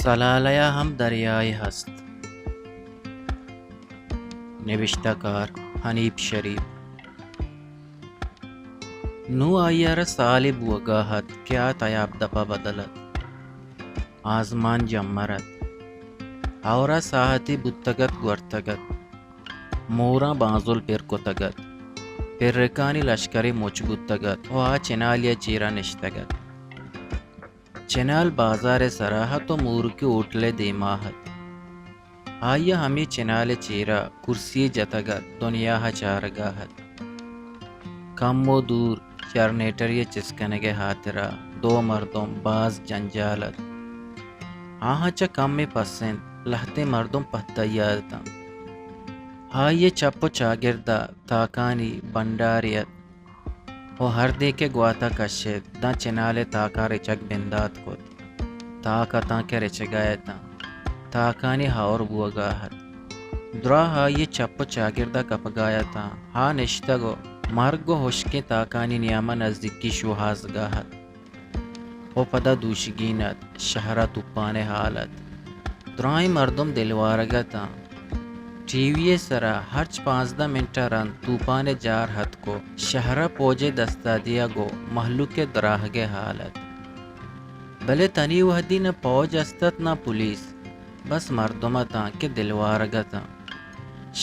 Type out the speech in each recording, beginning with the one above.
سلالیہ ہم دریائے ہست. نوشتہ کار حنیف شریف. نو آئیر سال بوگاہت کیا تیاب دپا بدلت آزمان جمرت اورا ساحتی بتگت گورتگت مورا بازل پیر کتگت پرکانی لشکری مچ گتگت و چنالیا چیرا نشتگت چنال بازار سراحت و مور کی اوٹلے دیماحت آیا ہمیں چنال چیرا کرسی جتگت دنیا چارگاہت کم و دور جرنیٹر یہ چسکنگے ہاترا دو مردم باز جنجالت آہچا کم میں پسند لہتے مردم پتیادتا آئیے چپ و چاگردہ تاکانی بنداریت و ہر دے کے گواتا کشید دا چنالے تاکا رچک بندات کت تاکا تاکے رچگایتا تاکانی ہاور بوگاہت درا آئیے چپ و چاگردہ کپگایتا ہاں نشتگو مرگو ہوشکی تاکانی نیاما نزدیکی شوہاز گاہت و پدا دوشگینت شہرہ تپانے حالت درائی مردم دلوارگتا ٹی وی سرا ہرچ 15 منٹا رن توپانے جار حد کو شہرہ پوجے دستا دیا گو محلوق دراہگے حالت بلے تنی وحدی نہ پوج استت نہ پولیس بس مردمتا کے دلوارگتا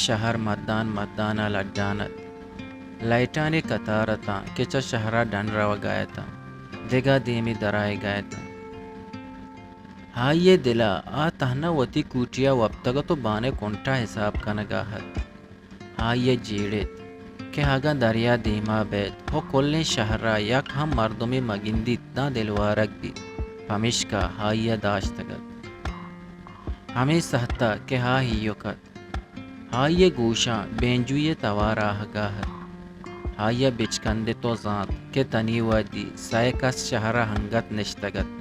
شہر مدان مدانا لڈانت لائٹانی قطارتا کچا شہرہ ڈن رو گایتا دگا دیمی درائی گایتا ہائیے دلا آ تہنا وتی کوٹیا وابتگا تو بانے کنٹا حساب کنگاہت ہائیے جیڑت کہ ہاگا دریا دیما بیت ہو کلیں شہرہ یک ہم مردمی مگندیت نا دلوارک دی پمشکا ہائیے داشتگت ہمیں سہتا کہ ہا ہیو کت ہائیے گوشاں بینجوئے تواراہ گاہت ہائیے بچکندے تو زانت کہ تنی ودی سائکس شہرہ ہنگت نشتگت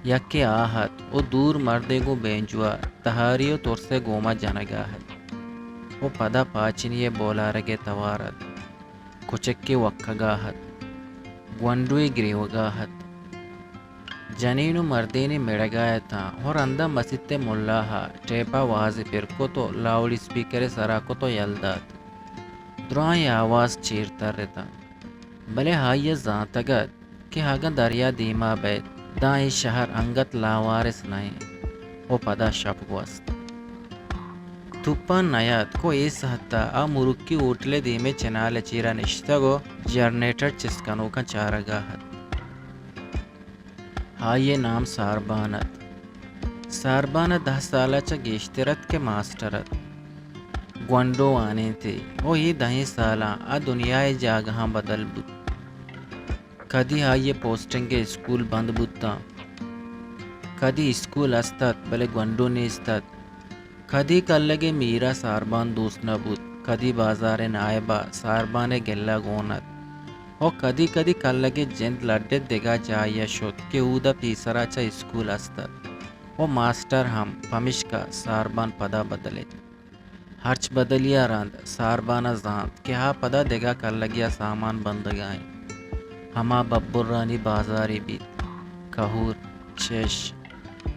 یکی آہت او دور مردے گو بینجوا تہاریو ترسے گوما جنگاہت او پدا پاچنیے بولارگے توارت کچکی وکگاہت گونڈوی گریوگاہت جنینو مردینی میڑگایتا اور اندہ مسیتے ملاہا ٹیپا واضح پرکو تو لاؤڈ سپیکر سراکو تو یلدات درائیں آواز چیرتا رہتا بلے ہائیے زانتگت کہ ہاگا دریا دیما بیت دائیں شہر انگت لاوارس نہیں او پدا شپ گوست تپان نیات کو ایس حتا آ مرکی اوٹلے دیمے چنال چیرا نشتگو جرنیٹر چسکنو کا چارگاہت ہائیے نام ساربانت ساربانت 10 سالہ چا گیشترت کے ماسٹرت گونڈو آنے تھے او ہی 10 سالہ آ دنیای جاگہاں بدل بود کدی ہائیے پوسٹنگ اسکول بند بودتا کدی اسکول استت بلے گونڈو نیستت کدی کلگے میرا ساربان دوست نہ بود کدی بازار نائبہ ساربان گلہ گونت او کدی کدی کلگے جند لڈے دگا جائیا شد کہ اودا پیسرا چا اسکول استت او ماسٹر ہم پمشکا ساربان پدا بدلے ہرچ بدلیا راند ساربانا زانت کہ ہا پدا دگا کلگیا سامان بندگائیں ہما ببرانی بازاری بیت کہور چش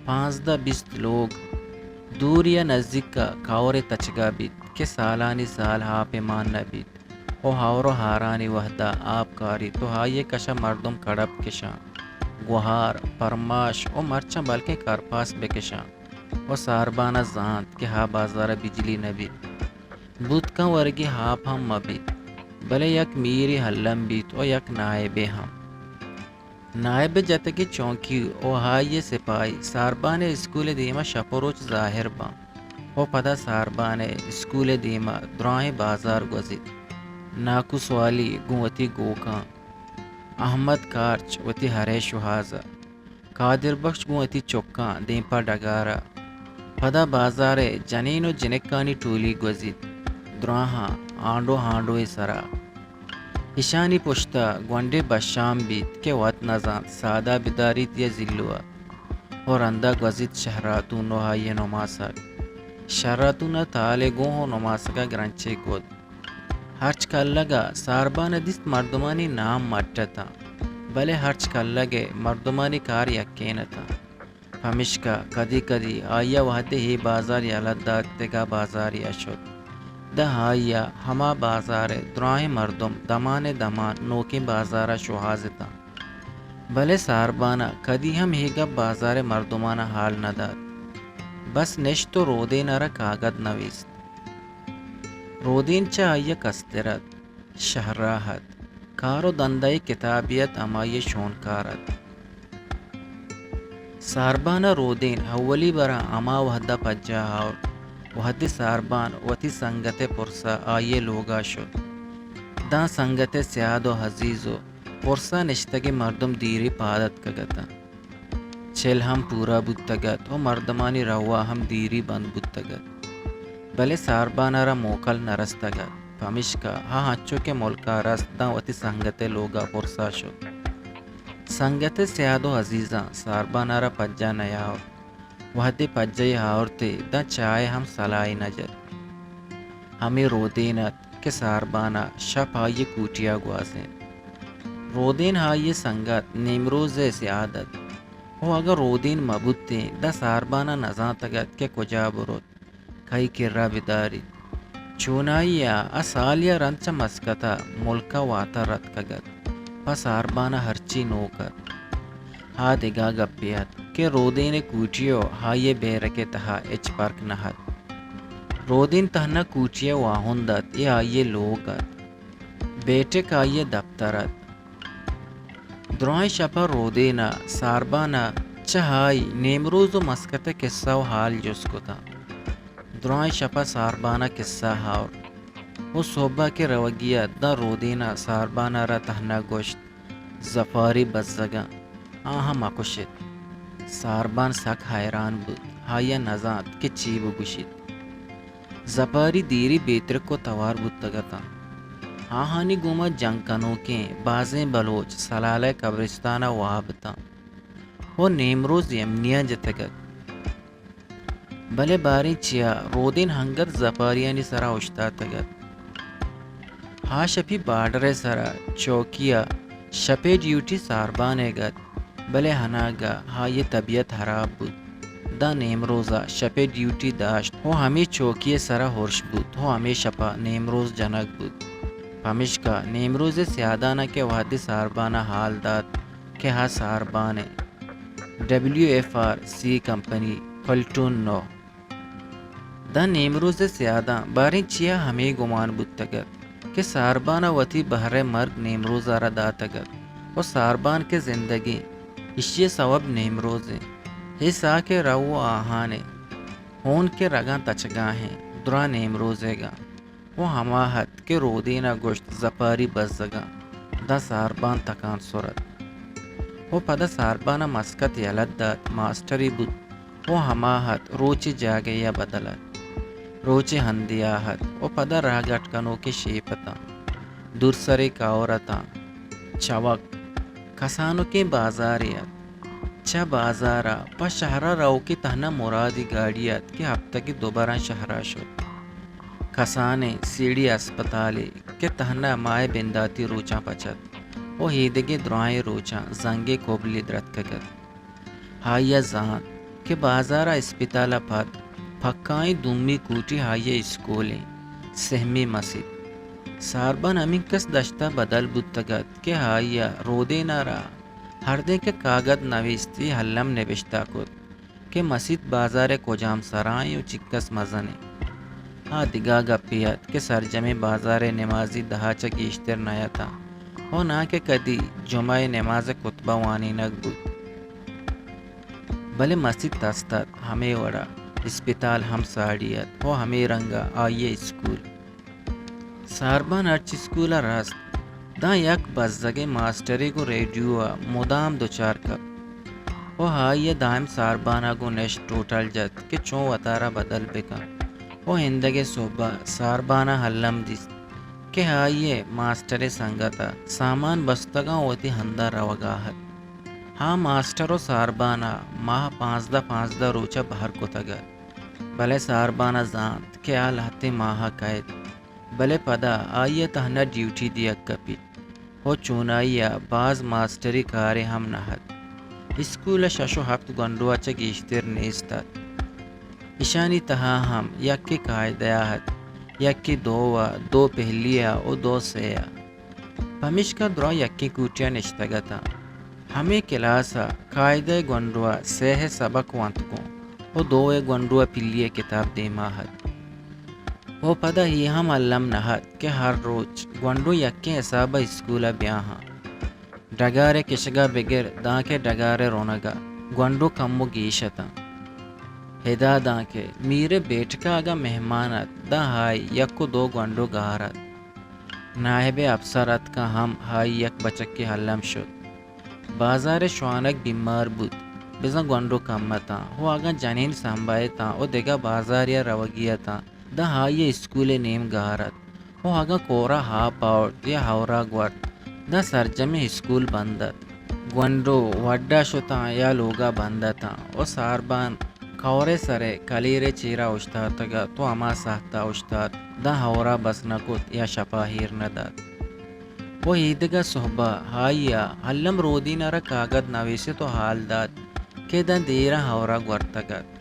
15-20 لوگ دور یا نزدیک کا کھاور تچگا بیت کہ سالانی سال ہا پیمان نہ بیت او ہاورو ہارانی وحدہ آپ کاری تو ہائیے کشا مردم کڑپ کشاں گوہار پرماش او مرچاں بلکہ کرپاس بکشاں او ساربانا زانت کہ ہا بازار بجلی نہ بیت بودکاں ورگی ہاپ ہم مبیت بلے یک میری حلم بیت او یک نائبے ہم نائب جتگی چونکی او ہائیے سپاہی ساربان اسکول دیما شپروچ ظاہر با او پدا ساربان اسکول دیما درائیں بازار گزید ناکس والی گوتی گوکاں احمد کارچ وتی ہرے شوہازا قادر بخش گوتی چوکاں دیمپا ڈگارا پدا بازار جنین و جنکانی ٹولی گزید دراہاں آنڈو ہانڈو سرا ایشانی پشتا گونڈے بشام بیت کے وط نزان سادہ بداریت یا زلوا اور اندہ گزید شہراتون و ہائیے نماسک شہراتون تالے گوہو نماسکا گرنچے گود ہرچ کلگا ساربان دیست مردمانی نام مٹتا بلے ہرچ کلگے مردمانی کار یکینتا پمشکا کدی کدی آیا وحده ہی بازار یالت داتگا بازار یشد ده آیا ہما بازار دراہ مردم دمان دمان نوکی بازار شوہازتا بلے ساربانا کدی ہم ہیگا بازار مردمانا حال نداد بس نشتو رودین را کاغد نویست رودین چا آیا کسترد شہراحت کارو دندائی کتابیت امائی شونکارت ساربانا رودین اولی برا اما وحدہ پجا اور وحدی ساربان وتی سنگت پرسا آئیے لوگا شد دا سنگت سیاد و حزیزو پرسا نشتگی مردم دیری پادت کگتا چل ہم پورا بودتگت و مردمانی روا ہم دیری بند بودتگت بلے ساربانا را موکل نرستگت پمشکا ہاں ہچو کے ملکا رست دا وتی سنگت لوگا پرسا شد سنگت سیاد و عزیزاں ساربانا را پجا نیاور وحدی پجائی آورتے دا چائے ہم سلائی نجر ہمیں رودینت کے ساربانا شپ آئی کوٹیا گوازیں رودین آئی سنگت نیمروز سیادت وہ اگر رودین مبوتے دا ساربانا نزان تگت کے کجا برود کئی کرا بداری چونائیا اسالیا رنچ مسکتا ملکا واتا رت کگت پس ساربانا ہرچی نوکر ہا دگا گپیت کہ رودین کوٹیو ہائے بیرکے تہا اچ پرک نہت رودین تہنا کوٹیو واہندت یہ آئیے لوگت بیٹک آئیے دفترت درائیں شپا رودینا ساربانا چہائی نیمروز و مسکت قصہ و حال جس کو تھا درائیں شپا ساربانا قصہ ہاور وہ صوبہ کے روگیت دا رودینا ساربانا را تہنا گوشت زفاری بزگا آہا مکشت ساربان سک حیران بود ہایا نزاد کے چیب گوشت زپاری دیری بیتر کو توار بودتگتا آہانی گوما جنگ کنوکیں بازیں بلوچ سلالہ قبرستانہ وابتا وہ نیمروز یمنیا جتگت بلے باری چیا رودین ہنگت زپاریانی سرا اشتا تگت ہا شپی بارڈر سرا چوکیا شپے ڈیوٹی ساربانے گت بلے ہناگا ہا یہ طبیعت خراب بود دا نیمروزا شپے ڈیوٹی داشت ہو ہمیں چوکیے سرا ہورش بود ہو ہمیں شپا نیمروز جنک بود پمشکا نیمروز سیادانہ کے وحدی ساربانہ حال داد کہ ہا ساربانے WFRC کمپنی پلٹون نو دا نیمروز سیادہ باری چیا ہمیں گمان بود تگت کہ ساربانہ وتی بہر مرگ نیمروز را داتگت و ساربان کے زندگی اشیے سواب نیمروزیں حصہ کے رو آہانے ہون کے رگاں تچگاہیں درا نیمروزے گا وہ ہماہت کے رودینہ گوشت زپاری بزگا دا ساربان تکان سورت وہ پدا ساربانہ مسکت یلد داد ماسٹری بود وہ ہماہت روچی جاگیا بدلت روچی ہندیاہت وہ پدا راہ گٹکنوں کی شیپتا درسری کاورتا چوک کسانوں کی بازاریت چا بازارا پا شہرہ رو کی تہنا مرادی گاڑیت کی ہفتہ کی دوبارہ شہرہ شد کسانے سیڑھی اسپتالے کے تہنا مائے بنداتی روچاں پچت وہ ہیدگی درائیں روچاں زنگی کوبلی درت کگت ہائیا زان کہ بازارا اسپتالہ پد پھکائیں دومی کوٹی ہائیے اسکولیں سہمی مسجد ساربان امین کس دشتہ بدل بودتگت کہ ہائیا رودے نارا ہر دے کے کاغذ نویستی حلم نبشتہ کت کہ مسجد بازار کجام سرائیں و چکس مزنے ہاں دگا گپیت کہ سرجم بازار نمازی دہاچہ گیشتر نیتا ہو نہ کہ کدی جمعہ نماز کتبہ وانی نگ بود بلے مسجد تستت ہمیں وڑا اسپتال ہم ساڑیت ہو ہمیں رنگا آئیے اسکول ساربان ارچ اسکولا راست دا یک بزدگے ماسٹری کو ریڈیو مدام دوچار کب وہ ہائیے دائم ساربانہ کو نیش ٹوٹل جت کہ چون وطارہ بدل بکا وہ ہندگے صبح ساربانہ حلم دیست کہ ہائیے ماسٹر سنگتا سامان بستگاں ہوتی ہندہ روگاہت ہاں ماسٹر و ساربانہ ماہ 15 روچہ بہر کو تگر بلے ساربانہ زانت کہ آل ہتے ماہ قید بلے پدا آئیے تہنا ڈیوٹی دیا کپی ہو چونائیا بعض ماسٹری کارے ہم نہت اسکول شش و هفت گندوا چه گیشتر نیستد. ایشانی تها هم یکی قاعده هد، یکی دو پهلیه و دو سیه. پمیشکا درا یکی کوچه نشتگتا. همه کلاسا قاعده گندوا سه سبق وانت کن و دو گندوا پلیه کتاب دیما هد. وہ پدا ہی ہم علم نہد کہ ہر روز گونڈو یکے حسابہ اسکولا بیاہاں ڈگارے کشگا بگر داں کے ڈگارے رونگا گونڈو کمو گیشتا ہدا داں کے میرے بیٹھکا آگا مہمانت دا ہائی یکو دو گونڈو گارت نائب افسرت کا ہم ہائی یک بچک کے حلم شد بازار شوانک بیمار بود بزن گونڈو کمتا وہ آگا جنین سنبائے تا او دیگا بازار یا روگیا تا دا ہائی اسکول نیم گارت وہ آگا کورا ہا پاوٹ یا ہورا گورت دا سرجم اسکول بندت گونڈو وڈا شتا یا لوگا بندتا او ساربان کورے سرے کلیرے چیرا اشتاتگا تو اما سہتا اشتات دا ہورا بس نکت یا شپاہیر نداد وہ عیدگا صحبہ ہائیا حلم رودی نرا کاغد نویسے تو حال داد کہ دا دیرا ہورا گورتگت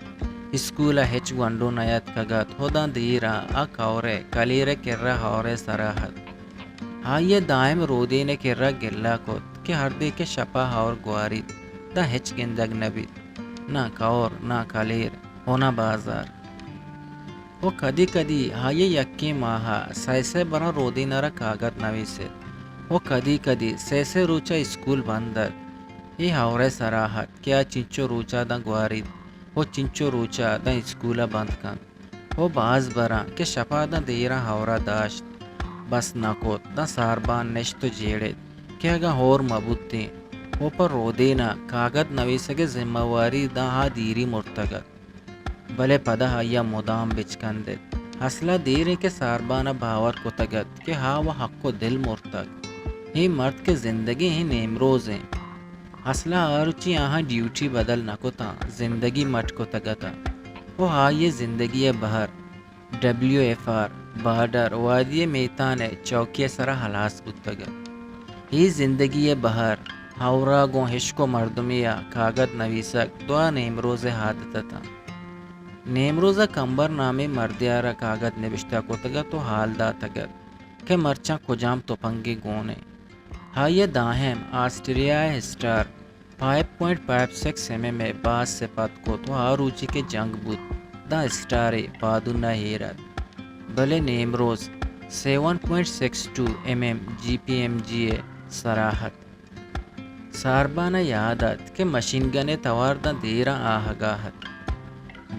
اسکولا ہچ گونڈو نیت کگت ہو دا دیرا آ کورے کلیرے کرا ہورے سراحت ہائیا دائم رودی نے کرا گلا کت کہ ہر دے کے شپا ہور گوارید دا ہچ گندگ نبید نہ کور نہ کلیر ہونا بازار وہ کدی کدی ہائے یکی ماہا سیسے برا رودی نرا کاغد نویسے وہ کدی کدی سیسے روچا اسکول بندت یہ ہورے سراحت کیا چنچو روچا دا گوارید وہ چنچو روچا دا اسکولا بند کن وہ باز برا کہ شپا دا دیرا ہورا داشت بس نکوت دا ساربان نشتو جیڑت کہ اگا ہور مبوتی وہ پر رودینا کاغد نویسگے ذمہ واری دا ہا دیری مرتگت بلے پدا ہایا مدام بچکندت حسلہ دیرے کے ساربانا باور کو تگت کہ ہا وہ حق کو دل مرتگ ہی مرد کے زندگی ہی نیمروز ہیں حسلہ آرچی آہاں ڈیوٹی بدل نکوتا زندگی مٹ کو تگتا وہ ہائی زندگی بہر WFR بارڈر وادی میتان چوکی سرا حلاس بتگت ہی زندگی بہر ہورا گو ہشکو مردمیا کاغد نویسک دعا نیمروز حادتتا نیمروز کمبر نامی مردیارا کاغد نوشتا کو تگت تو حال دا تگت کہ مرچاں کجام تو پنگی گونے ہائی داہم آسٹریا اسٹار 5.56 mm میں باز سے پت کو تو آروچی کے جنگ بود دا اسٹار پادونا ہیرت بلے نیمروز 7.62 mm GPMG سراحت ساربانا یادت کہ مشین گنے توار دا دیرا آہگاہت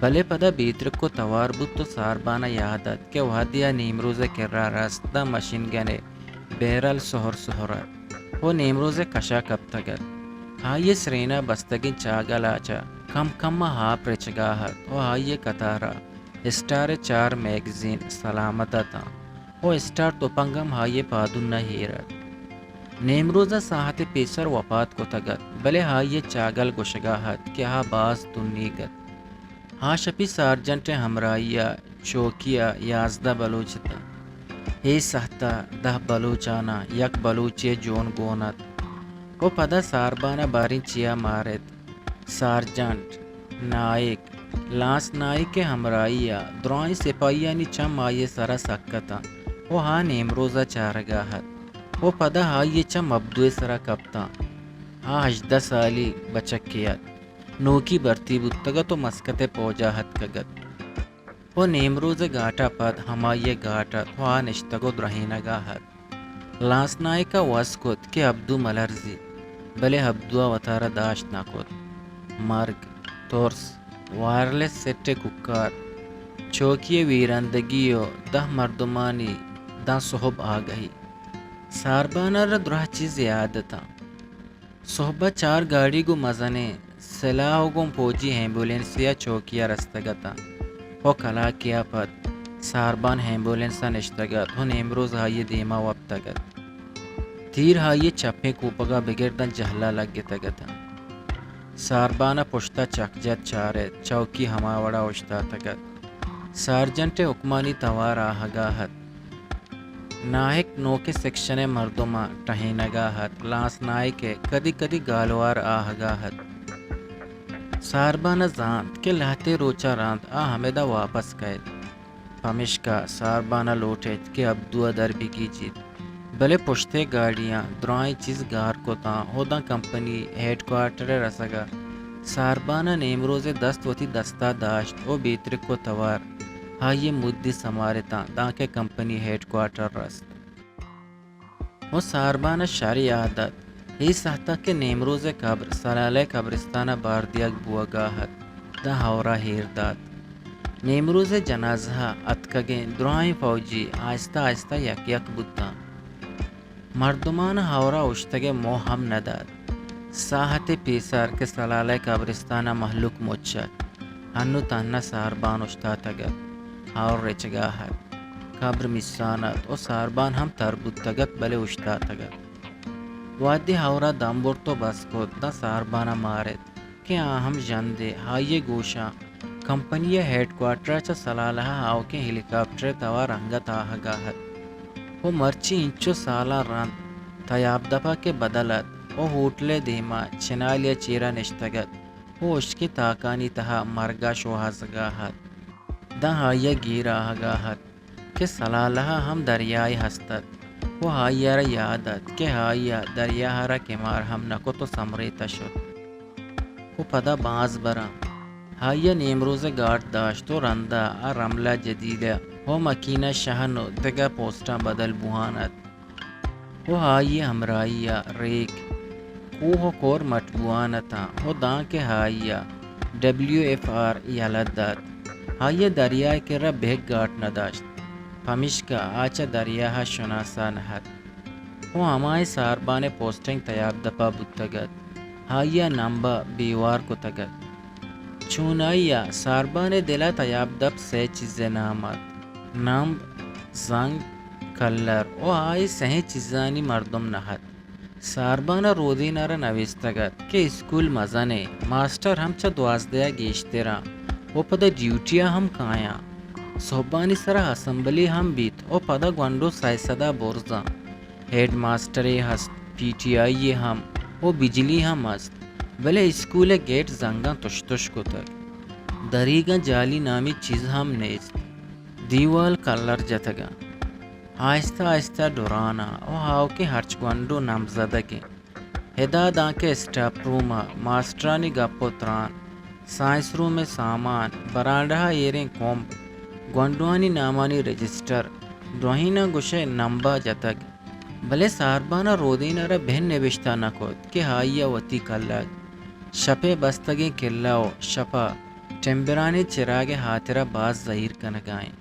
بلے پدا بیترک کو توار بود تو ساربانا یادت کہ وحدیا نیمروز کرا راست دا مشین گنے بیرل سہر سہرت وہ نیمروز کشا کب تگت ہائی سرینا بستگی چاگلاچا کم کم ہا پرچگاہت وہ ہائی کتارا اسٹار 4 میگزین سلامتا تا وہ اسٹار تو پنگم ہائی پادونا ہیرت نیمروز ساحت پیسر وفات کو تگت بلے ہائی چاگل گشگاہت کہ ہا باز تنیگت ہا شپی سارجنٹ ہمراہیا چوکیا یازدہ بلوچتا ہی سہتا 10 بلوچانا یک بلوچی جون گونت وہ پدا ساربانا بارین چیا مارت سارجنٹ نائک لاس نائک کے ہمراہیا درائیں سپاہیانی چم آئیے سرا سکتا وہ ہاں نیمروزہ چارگاہت وہ پدا ہائی چم عبدوی سرا کپتا ہاں 18 سالی بچکیت نوکی برتی بودتگا تو مسکت پوجاہت کگت وہ نیمروز گاٹا پد ہمائی گاٹا تھوا نشتگو درہینا گاہت لاس نائکا واسکت کہ عبدو ملرزی بلے عبدو وطارہ داشت ناکت مرگ تورس وائرلیس سیٹ ککار چوکی ویرندگیو 10 مردمانی دا صحب آگئی ساربانا را درہ چیز یادتا صحبہ 4 گاڑی گو مزنے سلاحو گم پوجی ایمبولینسیا چوکیا رستگتا وہ کلا کیا پد ساربان ایمبولینسا نشتگت ہن امروز ہائی دیما وقتگت تیر ہائی چپے کوپگا بگردن جہلا لگ تگتا ساربانا پشتا چکجت چارت چوکی ہما وڑا اشتا تگت سارجنٹ حکمانی توار آہگاہت ناہک نوکے سیکشن مردما ٹہینگاہت لاس نائک کدی کدی گالوار آہگاہت ساربانہ زاند کے لہتے روچا راند آ ہمیدہ واپس قید پمشکا ساربانہ لوٹیت کہ ابدو در بگی جیت بلے پشتے گاڑیاں درائیں چیز گار کو تاں ہودا کمپنی ہیڈ کوارٹر رسگا ساربانہ نیمروز دست وتی دستہ داشت او بیترک کو توار ہائی مدی سمارتاں تاکہ کمپنی ہیڈ کوارٹر رست وہ ساربانہ شاری عادت ہی سہتا کہ نیمروز قبر سلالہ قبرستانہ باردیاگ بوگاہت دا ہورا ہیر داد نیمروز جنازہ اتکگیں درائیں فوجی آہستہ آہستہ یک یک بودتا مردمان ہورا اشتگے مو ہم نداد ساحت پیسار کے سلالہ قبرستانہ محلوق مچت ہنو تہنا ساربان اشتا تگت اور رچگاہت قبر مسانت او ساربان ہم تربوت تگت بلے اشتا تگت وادی ہورا دامبور تو بس کو دا ساربانہ مارت کہ آہم جندے ہائیے گوشاں کمپنی ہیڈ کوارٹر چا سلالہ آو کے ہیلی کاپٹر توا رنگت آہگاہت وہ مرچی انچو سالہ رند تیاب دپا کے بدلت او ہوٹلے دیما چنالیا چیرا نشتگت وہ اشکی تاکانی تہا مرگا شوہازگاہت دا ہائیہ گیرا آہگاہت کہ سلالہ ہم دریائی ہستت وہ ہائیہ را یادت کہ ہائیہ دریاہ را کمار ہم نکو تو سمریتا شد وہ پدا باز برا ہائیہ نیمروز گارڈ داشتو رندہ آ رملہ جدیدہ وہ مکینہ شہنو دگا پوسٹاں بدل بوانت وہ ہائیہ ہمرائیہ ریک کوہ کور مٹبوانتا وہ داں کے ہائیہ WFR یلدد ہائیہ دریائے کے را بہگ گاٹ نداشت پمشکا آچا دریاہ شناسا نہت وہ ہمائے ساربان پوسٹنگ تیاب دپا بودتگت ہائیہ نمبا بیوار کو تگت چونائیہ ساربان دلا تیاب دب سے چیزیں نامت نمب زنگ کلر او آئی سہیں چیزانی مردم نہت ساربانہ رودی نارا نویستگت کہ اسکول مزانے ماسٹر ہم چا 12 گیشتے را وہ پدا ڈیوٹیا ہم کایا صحبانی سرا اسمبلی ہم بیت او پدا گونڈو سائسدہ بورزا ہیڈ ماسٹر ہست PTI ہم او بجلی ہم ہست بلے اسکول گیٹ زنگاں تش کو تک دریگاں جالی نامی چیز ہم نیست دیوال کلر جتگا آہستہ آہستہ ڈورانا او ہاو کے ہرچ گونڈو نمزدگیں ہدا داں کے اسٹاپ روما ماسٹرانی گپو تران سائنس روم میں سامان برانڈہ ایریں کومب گونڈوانی نامانی رجسٹر دوہینہ گوشے نمبا جتگ بلے ساربانہ رودینہ را بہن نوشتہ نکوت کہ ہائیہ وتی کلگ شپے بستگیں کلاو شپا ٹمبرانی چراغ ہاترہ باز ظہیر کنگائیں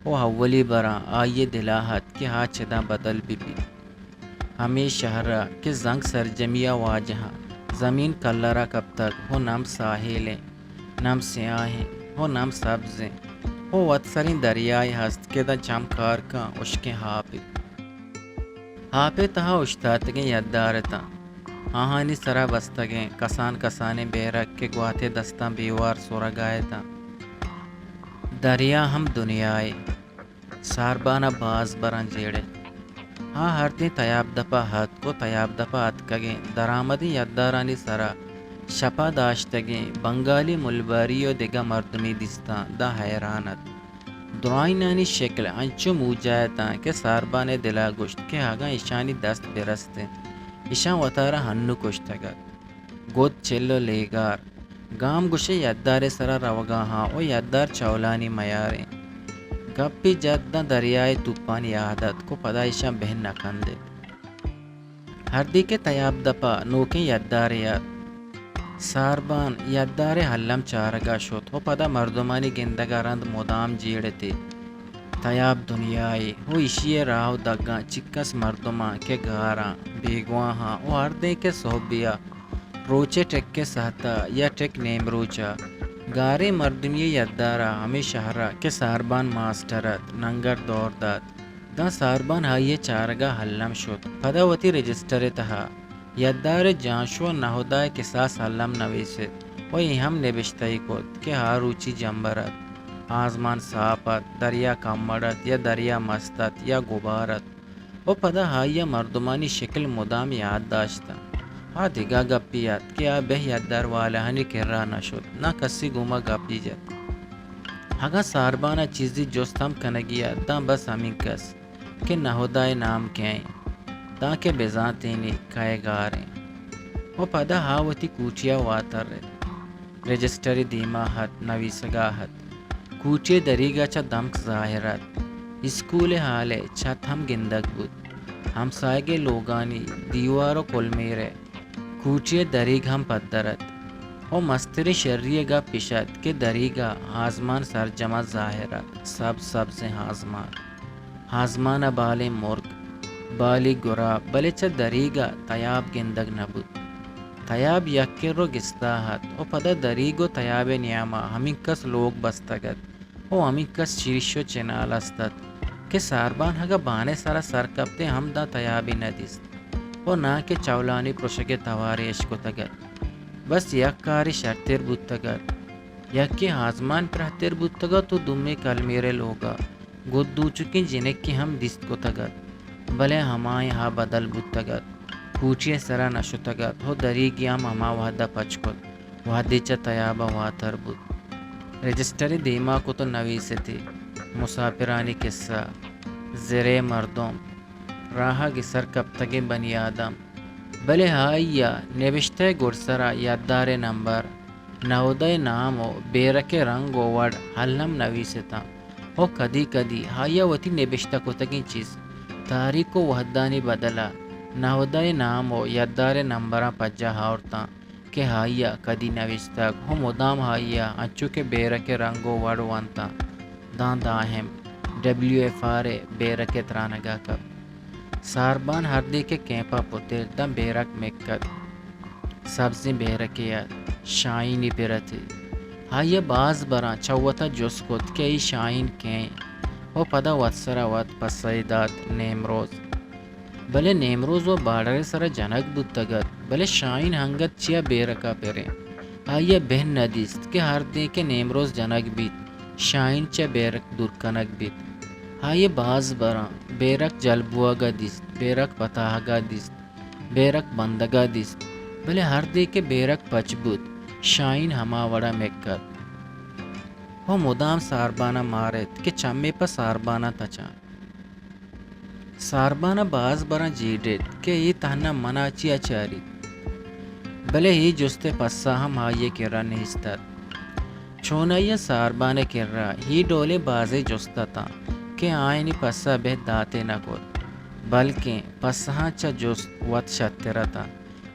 وہ اولی برا آئیے دلاہت کہ ہاں چدا بدل بھی ہمیں شہرہ کہ زنگ سرجمیہ واجہاں زمین کلرہ کب تک ہو نم ساحلیں نم سیاہیں ہو نم سبزیں ہو وطسرین دریائی ہست کہ دا چمکار کا اشکیں ہاپے تہا اشتاتگیں یدارتا آہانی سرا بستگیں کسان کسانے بے رکھ کے گواتے دستاں بیوار سورا گائے تا دریا ہم دنیائے ساربانہ باز بران جیڑے ہاں ہر دن تیاب دپا حد کو تیاب دپا اتکگیں درآمدی یدارانی سرا شپا داشتگیں بنگالی ملباریو دگا مردمی دستاں دا حیرانت درائنانی شکل انچو موجایتا کہ ساربانے دلا گشت کہ آگا ایشانی دست برستے ایشان وطارہ ہنو کشتگت گود چلو لیگار گام گوشے یدار سرا روگا ہاں او یدار چولانی میاریں گپی جدہ دریائے توپانی عادت کو پدا ایشان بہن نکندے ہردی کے تیاب دپا نوکیں یدار یاد ساربان یدار حلم چارگا شد ہو پدا مردمانی گندگا رند مدام جیڑتے تیاب دنیای ہو اشیے راہو دگاں چکس مردماں کے گاراں بیگواں ہاں او ہردے کے صحبیہ روچے ٹیک کے سہتا یا ٹیک نیم روچا گارے مردمی یدارا ہمیں شہرہ کے ساربان ماسٹرت ننگر دور داد دا ساربان ہائیے چارگا حلم شد پدا وتی رجسٹر تہا یدار جانشو نہودائے کساس حلم نویسد وہی ہم نبشتائی کود کہ ہاروچی جنبرت آزمان ساپت دریا کمڑت یا دریا مستت یا غبارت وہ پدا ہائیہ مردمانی شکل مدام یاد داشتا ها دیگا گپیات که آبه یاددار والا هنی کرا نشد نا کسی گوما گپی جد اگا ساربانا چیزی جستم کنگیا دان بس همین کس که نهودای نام کہیں تاکہ بزانتینی کائے گاریں وہ پدا ہاوتی کوچیا واتر رجسٹری دیما ہت نویسگا ہت کوچے دریگا چا دمک ظاہرات اسکول حالے چھت ہم گندگ بود ہمسائے لوگانی دیوارو کل میرے کوچے دریگ ہم پدرت او مستری شریے گا پشت کے دریگا آزمان سرجمہ ظاہرات سب سے آزمان بالے مرگ بالی گرا بلے چا دریگا تیاب گندگ نبود تیاب یکی رو گستاحت او پدا دریگو تیاب نیاما ہمیں کس لوگ بستگت او ہمیں کس شیرشو چنال استد کہ ساربان ہگا بانے سارا سرکبتے ہم دا تیابی ندیست او نا کہ چولانی پروشک تواری اشکو تگت بس یک کاری شرطر بود تگت یکی آزمان پرہتر بود تگت تو دمی کل میرے لوگا گود دو چکی جنک کی ہم دیست کو تگت بلے ہمائیں ہاں بدل بود تگت کوچی سرا نشو تگت ہو دریگی ہم ہما وحدہ پچکت وحدی چا تیابا واتر بود رجسٹری دیما کو تو نویسے تھی مسافرانی قصہ زرے مردم راہا گسر کب تگے بنی آدم بلے ہائیا نوشتے گرسرا یاددار نمبر نودے نام و بیرک رنگ و وڑ حلم نویستا او کدی کدی ہائیا وتی نوشتہ کو تگیں چیز تاریخ و وحدانی بدلا نودے نام و یاددار نمبرہ پجا ہاورتا کہ ہائیا کدی نوشتہ ہو مدام ہائیا اچو کے بیرک رنگ و وڑ وانتا دان داہم WFR بیرک ترانگا کب ساربان ہردے کے کیمپا پتر دم بیرک مکت سبزی بیرکیات شائنی پیرتی ہائیے باز برا چوتا جس کت کے ای شائن کیں او پدا واتسرا وات پسیدات نیمروز بلے نیمروز و باڑر سر جنک بود تگت بلے شائن ہنگت چیا بیرکا پیرے ہائیے بہن ندیست کہ ہردے کے نیمروز جنک بیت شائن چا بیرک درکنک بیت ہائیے باز برا بیرک جلبوگا دیست بیرک پتاہگا دیست بیرک بندگا دیست بلے ہر دے کے بیرک پچ بود شائن ہما وڑا مکت ہو مدام ساربانا مارت کہ چمے پا ساربانا تچان ساربانا باز برا جیڈت کہ یہ تہنا مناچی اچاری بلے ہی جستے پسا ہم ہائیے کرا نہستت چونائیہ ساربانے کرا ہی ڈولے بازے جستا تا کہ آئینی پسا بے داتے نہ کود بلکہ پسہاں چا جست وط شترتا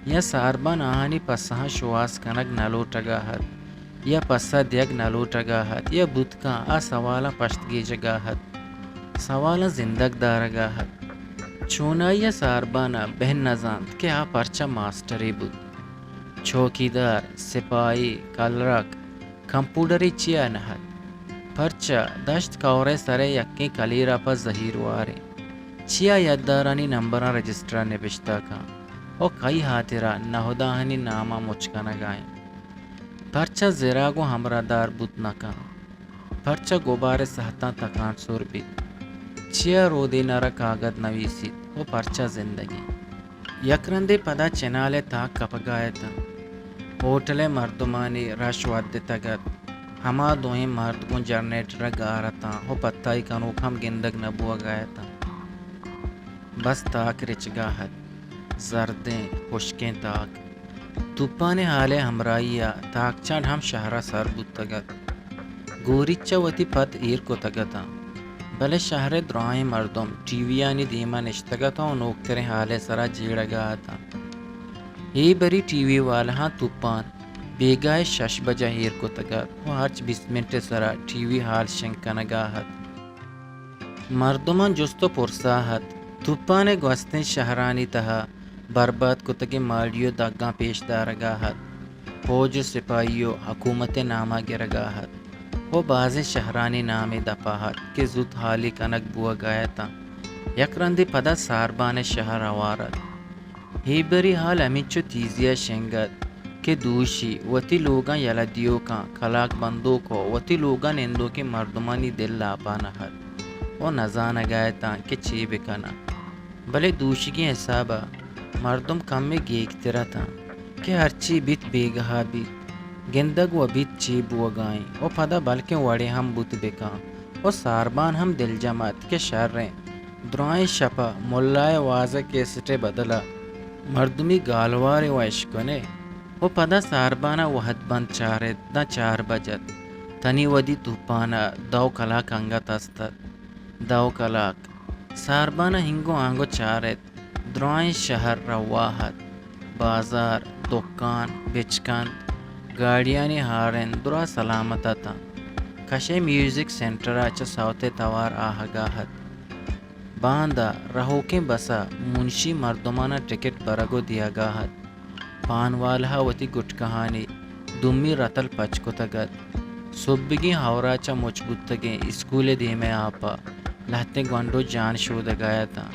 یا ساربان آہانی پسہاں شواس کنگ نلوٹگا حد یا پسا دیگ نلوٹگا حد یا بدکا آ سوالا پشتگی جگا حد سوالا زندگ دارگا حد چونائیہ ساربانا بہن نزاند کہ آ پرچا ماسٹری بود چوکیدار سپاہی کلرک کمپوڈری چیا نہد پرچا دشت کورے سرے یکی کلیرا پا ظہیر وارے چیا یاددارانی نمبران رجسٹرا نبشتا کا او کئی ہاترا نہوداہنی ناما مچکا نگائیں پرچا زراگو ہمرا دار بود نکا پرچا گوبار سہتا تکان سور بیت چیا رودی نرا کاغد نویسید او پرچا زندگی یکرندے پدا چنالے تاک کپگایتا ہوٹلے مردمانی رش ود تگت ہما دوئیں مردگون جرنیٹر گارتا ہو پتائی کنوک ہم گندگ نبوا گیا تھا بس تاک رچگا حد زردیں خشکیں تاک توپانے حالے ہمرائیا تاک چند ہم شہرہ سر بود تگت گوریچا وتی پت ایر کو تگتا بلے شہر درائیں مردم ٹیویانی دیما نشتگتا و نوکتریں حالے سرا جیڑ گا تھا ہی بری ٹی وی والا ہاں توپان بیگائے 6 بجہ ہیر کو تگت و ہرچ 20 منٹ سرا ٹی وی حال شنکنگا حد مردمان جستو پرساحت توپانے گوستیں شہرانی تہا برباد کو تگے مالیو دگاں پیش دارگا حد فوج سپاہیو حکومت نامہ گرگا حد وہ باز شہرانی نامی دپاحت کہ زود حالی کنک بوا گیا تا یکرندی پدا ساربان شہر آوارد ہی بری حال امیچو تیزیا شنگت کہ دوشی وتی لوگاں یلا دیو کا کلاک بندو کو وتی لوگاں نندو کے مردمانی دل لاپانا حد وہ نزانا گیا تا کہ چی بکنا بلے دوشی کی حسابا مردم کم میں گیگترا تھا کہ ہرچی بیت بیگہا بیت گندگ و بیت چیب و گائیں و پدا بلکہ وڑے ہم بت بکاں و ساربان ہم دل جمعت کے شریں درائیں شپا ملائے واضح کے سٹے بدلا مردمی گالوار و عشقنے و پدا ساربانا وحد بند چارت نہ 4 بجت تنی ودی توپانا دو کلاک انگت استد دو کلاک ساربانا ہنگو آنگو چارت درائیں شہر رواحت بازار دکان بچکان گاڑیانی ہارن درا سلامتا تھا کشے میوزک سینٹر اچھا سوتے توار آہگاہت باندھا رہو کے بسا منشی مردمانہ ٹکٹ برگو دیا گاہت پان والہ وتی گٹ کہانی دمی رتل پچ کو تگت صبحگی ہاوراچا مچ بتگیں اسکول دی میں آپا لہتے گونڈو جان شود گایا تھا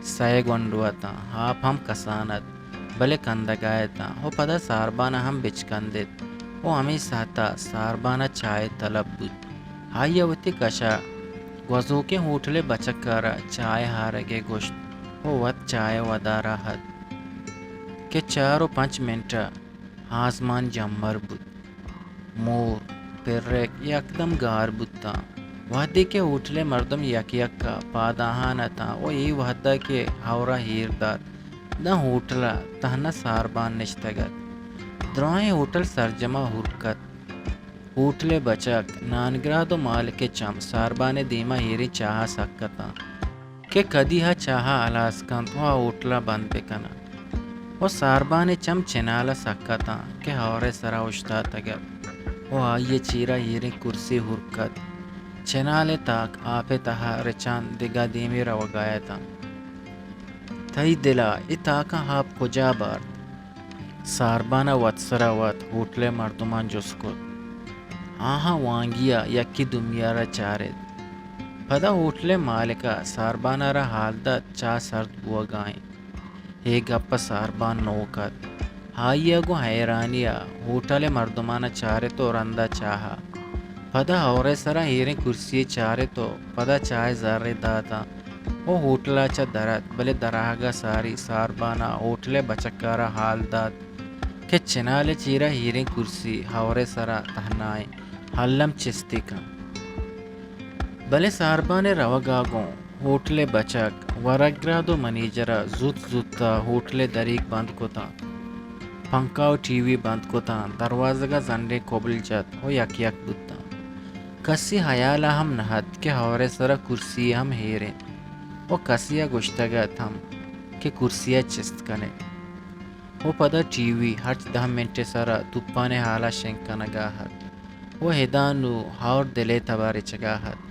سائے گونڈوا تھا آپ ہم کسانت بلے کند گایا تھا وہ پدا ساربانہ ہم بچ کندت وہ ہمیں ساتا ساربانہ چائے طلب بود ہائی وتی کشا گوزو کے ہوٹلے بچکارا چائے ہارگے گوشت وہ وط چائے ودارا حد کہ 4 و 5 منٹا آسمان جمر بود مور پرک یکدم گار بودتا وحدی کے ہوٹلے مردم یک کا پاداہانا تھا وہ ای وحدہ کے ہورا ہیر داد دا ہوٹلا تہنا ساربان نشتگت درائیں ہوٹل سرجمہ حرکت ہوٹلے بچک نانگرادو مال کے چم ساربان دیما ہیری چاہا سکتا کہ کدی ہا چاہا الاسکن تو ہوٹلا بند بکنا وہ ساربان چم چنالا سکتا کہ ہورے سرا اشتا تگت وہ آئیے چیرا ہیری کرسی حرکت چنالے تاک آپے تہا رچان دگا دیمی رو گایا تھا تھئی دلا ای تاکا ہاپ کجا بارد ساربانا وطسرا وط ہوٹلے مردمان جس کو آہا وانگیا یکی دمیارا چارد پدا ہوٹلے مالکا ساربانا را حال دا چا سرد بوا گائیں ہے گپا ساربان نوکت ہائیے گو حیرانیا ہوٹل مردمانہ چارے تو رندہ چاہا پدا ہورے سرا ہیریں کرسی چارے تو پدا چائے زارے داتا وہ ہوٹلا چا درد بلے دراہگا ساری ساربانا ہوٹلے بچکارا حال داد کہ چنالے چیرا ہیریں کرسی ہورے سرا تہنائیں حلم چستی کا بلے ساربانے روگاگوں ہوٹلے بچک ورگرادو منیجرا زوت زوتا ہوٹلے دریک بند کو تا پنکھا و ٹی وی بند کو تا دروازگا زنڈے کوبل جت ہو یک بودتا کسی حیالا ہم نہد کہ ہورے سرا کرسی ہم ہیریں وہ کسیا گشتگت ہم کہ کرسیا چست کنے وہ پدا ٹی وی ہر 10 منٹ سرا تپانے حالا شنکنگاہت وہ ہدانو ہور دلے تبارے چگاہت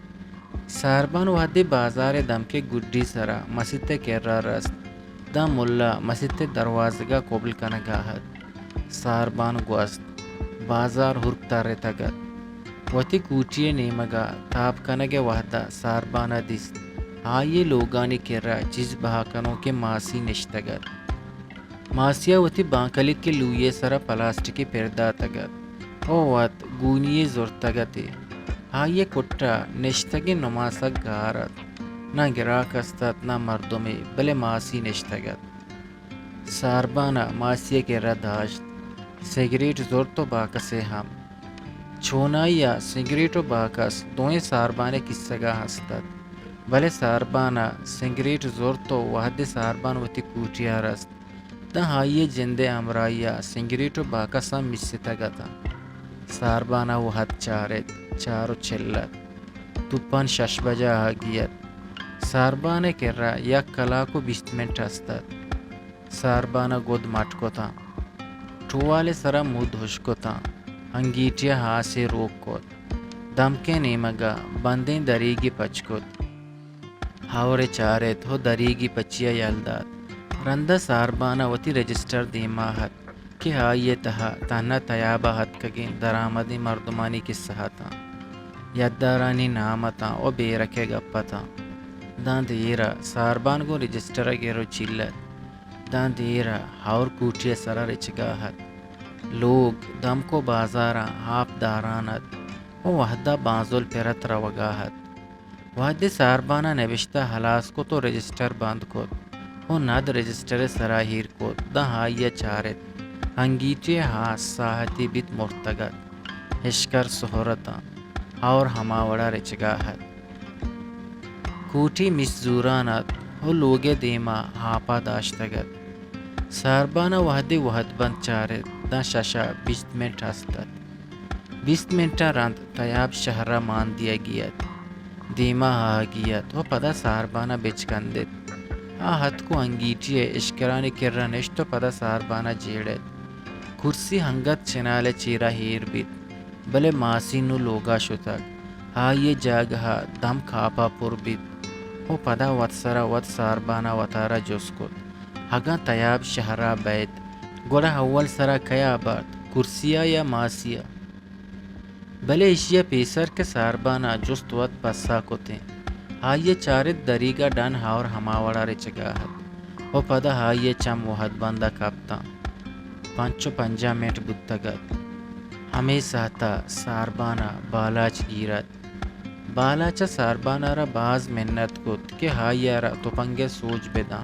ساربان وحدی بازار دم کے گڈی سرا مسجد کرا رست دا ملا مسجد دروازگا قبل کنگاہت ساربان گوست بازار ہرکتا رتگت وتی کوٹیے نیمگا تاب کنگے وحدہ ساربانا دست آئیے لوگانی کرا چیز بہاکنوں کے ماسی نشتگت ماسیا وتی بانکلک کے لوئے سرا پلاسٹکی پردہ تگت او وط گونیے زورتگتے آئیے کٹا نشتگی نماسک گارت نہ گراک استت نہ مردمی بلے ماسی نشتگت ساربانا ماسیے کے رداشت سگریٹ زور تو باکسے ہم چھونائیا سگریٹ و باکس دوئیں ساربانے کسگا ہستت بلے ساربانا سگریٹ زور تو وحد ساربان وتی کوٹیا رست دا ہائیے جندے امرائیا سگریٹ و باکسا مسیتگتا ساربانا وحد چارت چارو چلت تپان 6 بجا آگیت ساربانے کرا یک کلاکو 20 منٹ استد ساربانا گود مٹ کو تا ٹوالے سرا مود ہوش کو تا انگیٹیا ہاسے روک کوت دمکے نیمگا بندیں دریگی پچ کوت ہاورے چارت ہو دریگی پچیا یلداد رندہ ساربانا وتی رجسٹر دیماہت کہ آئیے تہا تہنا تیابہ حد کگیں درآمدی مردمانی کی سہتا یدارانی نامتا او بے رکھے گپتا دان دیرا ساربان کو رجسٹر گیرو چلت دان دیرا ہور کوٹیا سرا رچگاہت لوگ دم کو بازارا ہاپ دارانت او وحدہ بازول پیرت روگاہت وحدی ساربانا نوشتہ حلاس کو تو رجسٹر بند کو و ند رجسٹر سراہیر کو دا ہائیہ چارت ہنگیٹی ہاں ساہتی بیت مرتگت ہشکر سہرتا اور ہماوڑا رچگاہت کوٹی مس زورانت و لوگے دیما ہاپا داشتگت ساربانہ وحدی وحد بند چارت دا ششا 20 منٹ ہستت 20 منٹا رند تیاب شہرہ مان دیا گیت دیما ہا گیت و پدا ساربانہ بچکندت آہت کو انگیٹی اشکرانی کرنشت و پدا ساربانہ جیڑت کرسی ہنگت چنال چیرا ہیر بیت بلے ماسینو لوگا شتک یہ جاگہا دم کھاپا پر بیت و پدا وطسرا وط ساربانہ وطارا جسکت ہگا تیاب شہرہ بیت گوڑا اول سرا کیا بات کرسیا یا ماسیا بلے اشیا پیسر کے ساربانہ جست وط پسا کتیں یہ چارت دریگا ڈن اور ہماوڑا رچگاہت و پدا یہ چم وحد بندہ کپتا 5 منٹ بودتگت ہمیں سہتا ساربانہ بالاچ گیرت بالاچا ساربانہ را باز منت کت کہ ہائی را توپنگے سوچ بدا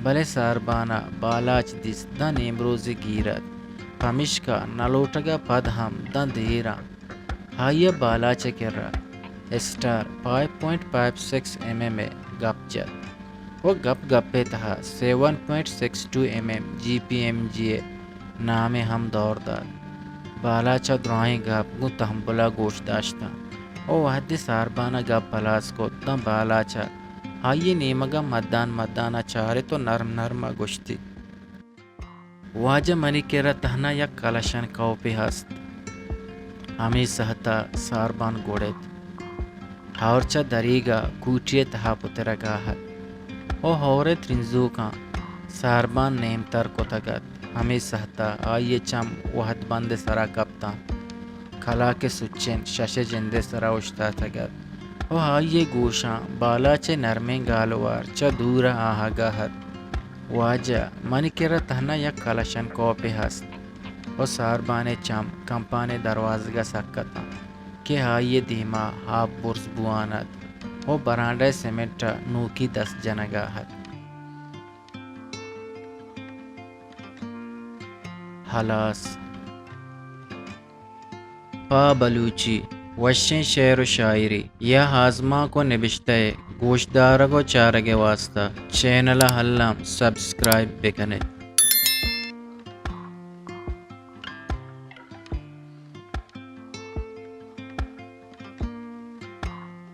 بلے ساربانہ بالاچ دیس دا نیمروز گیرت پمشکا نلوٹگا پد ہم دا دیرا ہائی بالاچا کرا اسٹار 5.56 mm گپ جت و گپ گپے تہا 7.62 mm GPMGA نام ہم دور داد بالاچا درائیں گپ گو تہمبلا گوش داشتا او وحدی ساربانہ گپ پلاس کو دم بالاچا ہائی نیمگا مدانا چارے تو نرم گوشتی واجہ منی کرا تہنا یک کلشن کوپی ہست ہمیں سہتا ساربان گوڑت ہورچا دریگا کوٹی تہا پترگاہت او ہورے ترنزو کا ساربان نیم تر کتگت ہمیں سہتا آئیے چم وحد بند سرا کپتا کھلا کے سچن شش جندے سرا اشتا تگت او آئیے گوشاں بالا چے نرمیں گالوار چا دورا آہا گاہت واجہ منی کرا تہنا یک کلشن کوپی ہست و ساربانے چم کمپانے دروازگا سکتا کہ آئیے دیما ہاپ برز بوانت و برانڈے سیمنٹا نوکی 10 جنگاہت حلاس پا بلوچی وشیں شعر و شاعری یا ہاضمہ کو نبشتے گوشدارہ کو چارگے واسطہ چینل ہلم سبسکرائب بکنے